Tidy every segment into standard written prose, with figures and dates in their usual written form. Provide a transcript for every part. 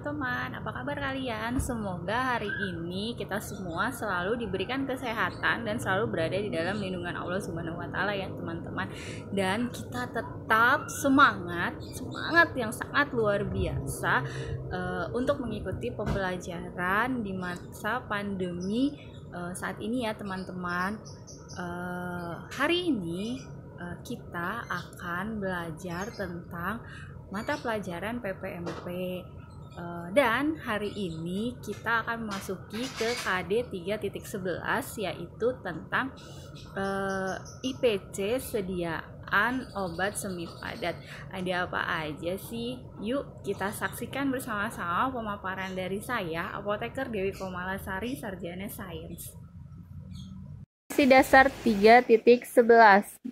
teman-teman, apa kabar kalian? Semoga hari ini kita semua selalu diberikan kesehatan dan selalu berada di dalam lindungan Allah Subhanahu wa taala ya teman-teman. Dan kita tetap semangat yang sangat luar biasa untuk mengikuti pembelajaran di masa pandemi saat ini ya teman-teman. Hari ini kita akan belajar tentang mata pelajaran PPMP dan hari ini kita akan memasuki ke KD 3.11 yaitu tentang IPC sediaan obat semi padat. Ada apa aja sih? Yuk kita saksikan bersama-sama pemaparan dari saya, Apoteker Dewi Komalasari, Sarjana Sains. Dasar 3.11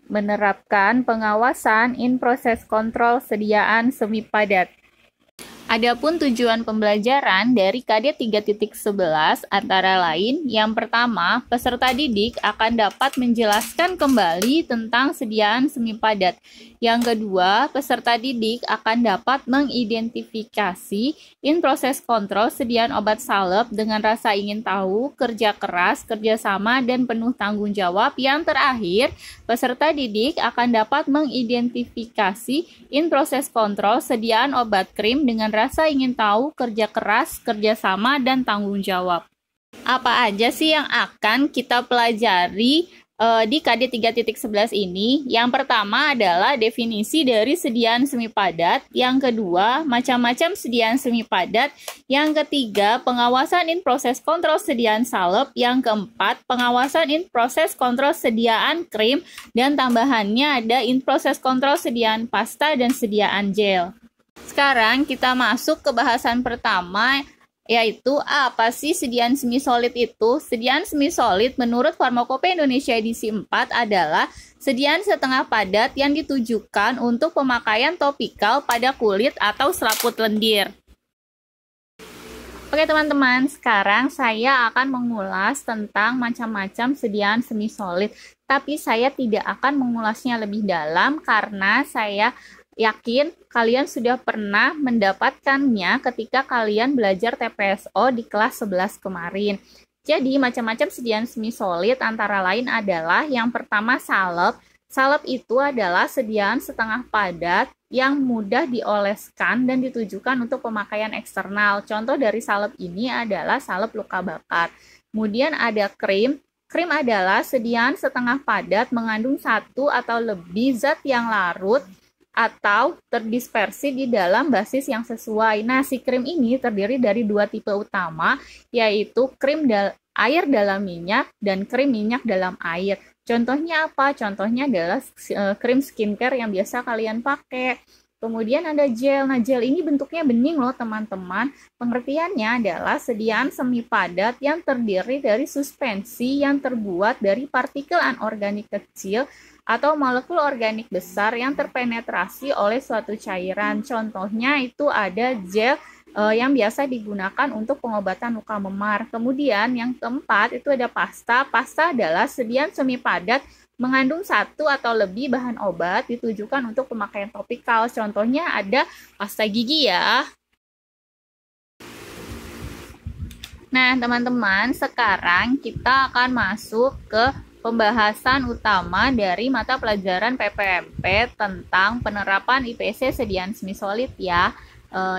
menerapkan pengawasan in proses kontrol sediaan semi padat. Adapun tujuan pembelajaran dari KD 3.11 antara lain, yang pertama, peserta didik akan dapat menjelaskan kembali tentang sediaan semi padat. Yang kedua, peserta didik akan dapat mengidentifikasi in proses kontrol sediaan obat salep dengan rasa ingin tahu, kerja keras, kerjasama, dan penuh tanggung jawab. Yang terakhir, peserta didik akan dapat mengidentifikasi in proses kontrol sediaan obat krim dengan rasa ingin tahu, kerja keras, kerjasama, dan tanggung jawab. Apa aja sih yang akan kita pelajari di KD 3.11 ini? Yang pertama adalah definisi dari sediaan semi padat. Yang kedua, macam-macam sediaan semi padat. Yang ketiga, pengawasan in proses kontrol sediaan salep. Yang keempat, pengawasan in proses kontrol sediaan krim. Dan tambahannya ada in proses kontrol sediaan pasta dan sediaan gel. Sekarang kita masuk ke bahasan pertama, yaitu apa sih sediaan semi solid itu? Sediaan semi solid menurut Farmakopeia Indonesia edisi 4 adalah sediaan setengah padat yang ditujukan untuk pemakaian topikal pada kulit atau selaput lendir. Oke teman-teman, sekarang saya akan mengulas tentang macam-macam sediaan semi solid. Tapi saya tidak akan mengulasnya lebih dalam karena saya yakin kalian sudah pernah mendapatkannya ketika kalian belajar TPSO di kelas 11 kemarin. Jadi macam-macam sediaan semi solid antara lain adalah yang pertama salep. Salep itu adalah sediaan setengah padat yang mudah dioleskan dan ditujukan untuk pemakaian eksternal. Contoh dari salep ini adalah salep luka bakar. Kemudian ada krim. Krim adalah sediaan setengah padat mengandung satu atau lebih zat yang larut atau terdispersi di dalam basis yang sesuai. Nah, si krim ini terdiri dari dua tipe utama, yaitu krim air dalam minyak dan krim minyak dalam air. Contohnya apa? Contohnya adalah krim skincare yang biasa kalian pakai. Kemudian ada gel. Nah, gel ini bentuknya bening loh teman-teman. Pengertiannya adalah sediaan semi padat yang terdiri dari suspensi yang terbuat dari partikel anorganik kecil atau molekul organik besar yang terpenetrasi oleh suatu cairan. Contohnya itu ada gel yang biasa digunakan untuk pengobatan luka memar. Kemudian yang keempat itu ada pasta. Pasta adalah sediaan semi padat mengandung satu atau lebih bahan obat ditujukan untuk pemakaian topikal. Contohnya ada pasta gigi ya. Nah teman-teman, sekarang kita akan masuk ke pembahasan utama dari mata pelajaran PPMP tentang penerapan IPC sediaan semi solid ya.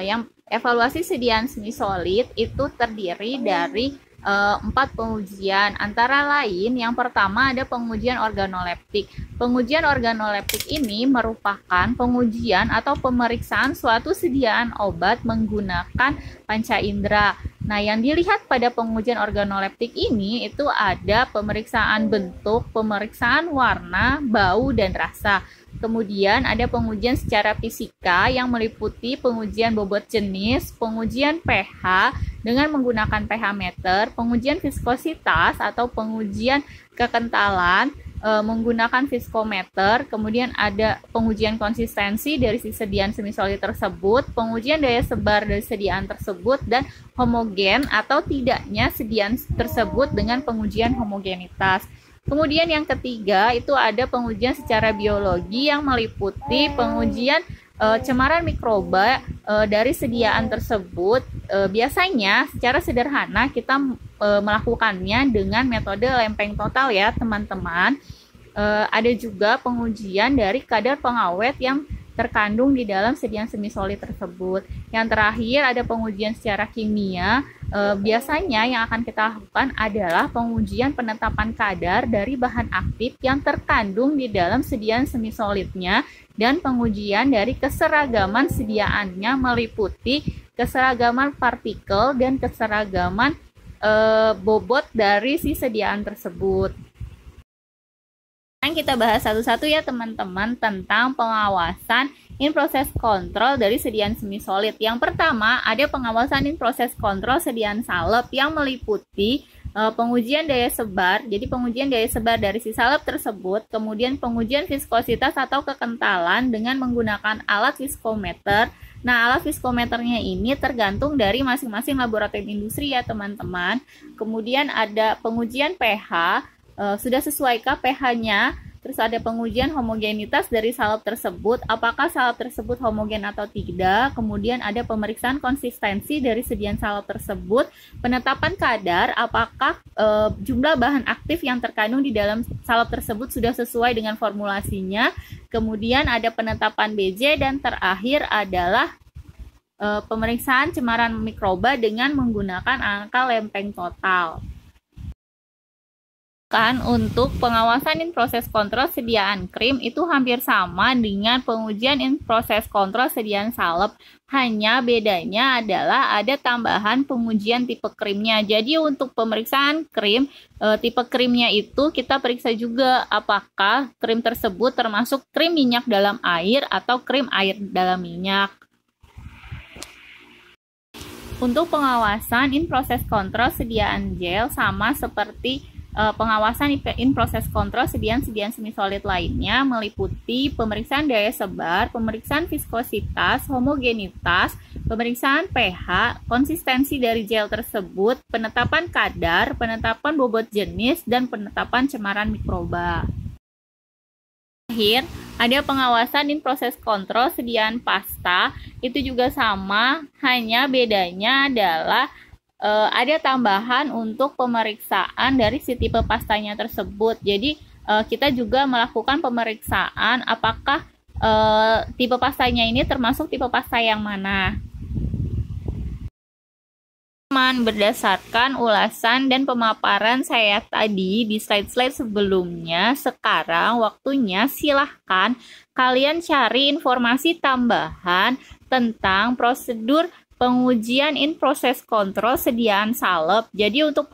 Yang evaluasi sediaan semi solid itu terdiri dari 4 pengujian. Antara lain, yang pertama ada pengujian organoleptik. Pengujian organoleptik ini merupakan pengujian atau pemeriksaan suatu sediaan obat menggunakan panca indera. Nah, yang dilihat pada pengujian organoleptik ini itu ada pemeriksaan bentuk, pemeriksaan warna, bau, dan rasa. Kemudian ada pengujian secara fisika yang meliputi pengujian bobot jenis, pengujian pH dengan menggunakan pH meter, pengujian viskositas atau pengujian kekentalan menggunakan viskometer, kemudian ada pengujian konsistensi dari sediaan semi solid tersebut, pengujian daya sebar dari sediaan tersebut, dan homogen atau tidaknya sediaan tersebut dengan pengujian homogenitas. Kemudian yang ketiga itu ada pengujian secara biologi yang meliputi pengujian cemaran mikroba dari sediaan tersebut. Biasanya secara sederhana kita melakukannya dengan metode lempeng total ya teman-teman. Ada juga pengujian dari kadar pengawet yang terkandung di dalam sediaan semisolid tersebut. Yang terakhir ada pengujian secara kimia. Biasanya yang akan kita lakukan adalah pengujian penetapan kadar dari bahan aktif yang terkandung di dalam sediaan semisolidnya dan pengujian dari keseragaman sediaannya meliputi keseragaman partikel dan keseragaman bobot dari si sediaan tersebut. Kita bahas satu-satu ya teman-teman tentang pengawasan in process control dari sediaan semisolid. Yang pertama ada pengawasan in process control sediaan salep yang meliputi pengujian daya sebar. Jadi pengujian daya sebar dari si salep tersebut, kemudian pengujian viskositas atau kekentalan dengan menggunakan alat viskometer. Nah, alat viskometernya ini tergantung dari masing-masing laboratorium industri ya teman-teman. Kemudian ada pengujian pH. Sudah sesuaikah pH-nya? Terus ada pengujian homogenitas dari salep tersebut, apakah salep tersebut homogen atau tidak. Kemudian ada pemeriksaan konsistensi dari sediaan salep tersebut, penetapan kadar, apakah jumlah bahan aktif yang terkandung di dalam salep tersebut sudah sesuai dengan formulasinya. Kemudian ada penetapan BJ dan terakhir adalah pemeriksaan cemaran mikroba dengan menggunakan angka lempeng total. Untuk pengawasan in process control sediaan krim itu hampir sama dengan pengujian in process control sediaan salep, hanya bedanya adalah ada tambahan pengujian tipe krimnya. Jadi untuk pemeriksaan krim, tipe krimnya itu kita periksa juga apakah krim tersebut termasuk krim minyak dalam air atau krim air dalam minyak. Untuk pengawasan in process control sediaan gel sama seperti pengawasan in process control sediaan semisolid lainnya, meliputi pemeriksaan daya sebar, pemeriksaan viskositas, homogenitas, pemeriksaan pH, konsistensi dari gel tersebut, penetapan kadar, penetapan bobot jenis, dan penetapan cemaran mikroba. Terakhir, ada pengawasan in process control sediaan pasta, itu juga sama, hanya bedanya adalah ada tambahan untuk pemeriksaan dari si tipe pastanya tersebut. Jadi kita juga melakukan pemeriksaan apakah tipe pastanya ini termasuk tipe pasta yang mana. Berdasarkan ulasan dan pemaparan saya tadi di slide-slide sebelumnya, sekarang waktunya silahkan kalian cari informasi tambahan tentang prosedur pengujian in process control sediaan salep. Jadi untuk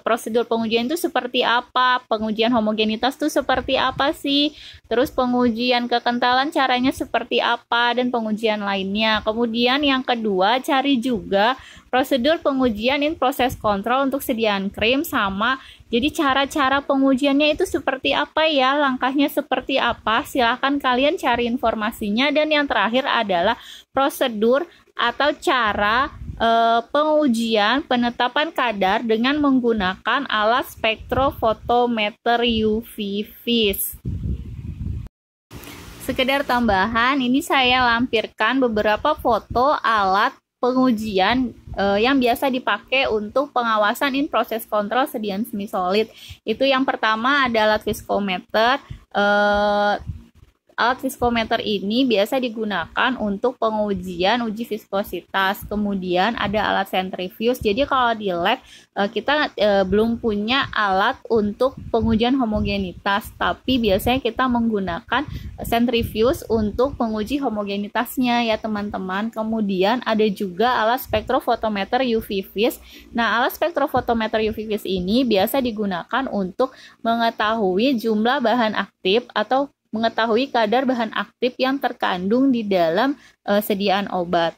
prosedur pengujian itu seperti apa? Pengujian homogenitas itu seperti apa sih? Terus pengujian kekentalan caranya seperti apa? Dan pengujian lainnya. Kemudian yang kedua, cari juga prosedur pengujian in process control untuk sediaan krim sama. Jadi cara-cara pengujiannya itu seperti apa ya? Langkahnya seperti apa? Silahkan kalian cari informasinya. Dan yang terakhir adalah prosedur atau cara pengujian penetapan kadar dengan menggunakan alat spektrofotometer UV vis. Sekedar tambahan, ini saya lampirkan beberapa foto alat pengujian yang biasa dipakai untuk pengawasan in process control sediaan semisolid. Itu yang pertama ada alat viskometer. Alat viskometer ini biasa digunakan untuk pengujian uji viskositas. Kemudian ada alat centrifuge. Jadi kalau di lab kita belum punya alat untuk pengujian homogenitas, tapi biasanya kita menggunakan centrifuge untuk menguji homogenitasnya ya teman-teman. Kemudian ada juga alat spektrofotometer UV vis. Nah, alat spektrofotometer UV vis ini biasa digunakan untuk mengetahui jumlah bahan aktif atau mengetahui kadar bahan aktif yang terkandung di dalam sediaan obat.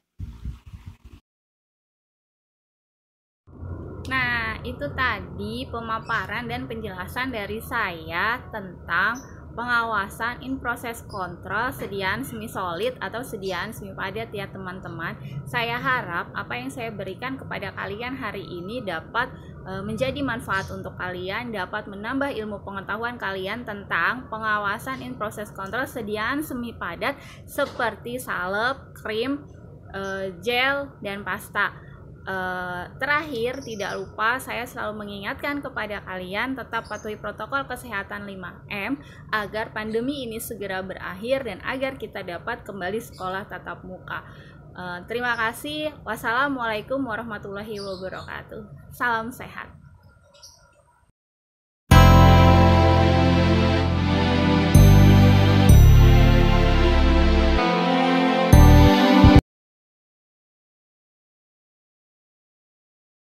Nah, itu tadi pemaparan dan penjelasan dari saya tentang pengawasan in proses kontrol sediaan semi solid atau sediaan semi padat ya teman-teman. Saya harap apa yang saya berikan kepada kalian hari ini dapat menjadi manfaat untuk kalian, dapat menambah ilmu pengetahuan kalian tentang pengawasan in proses kontrol sediaan semi padat seperti salep, krim, gel, dan pasta. Terakhir, tidak lupa saya selalu mengingatkan kepada kalian tetap patuhi protokol kesehatan 5M agar pandemi ini segera berakhir dan agar kita dapat kembali sekolah tatap muka. Terima kasih. Wassalamualaikum warahmatullahi wabarakatuh. Salam sehat.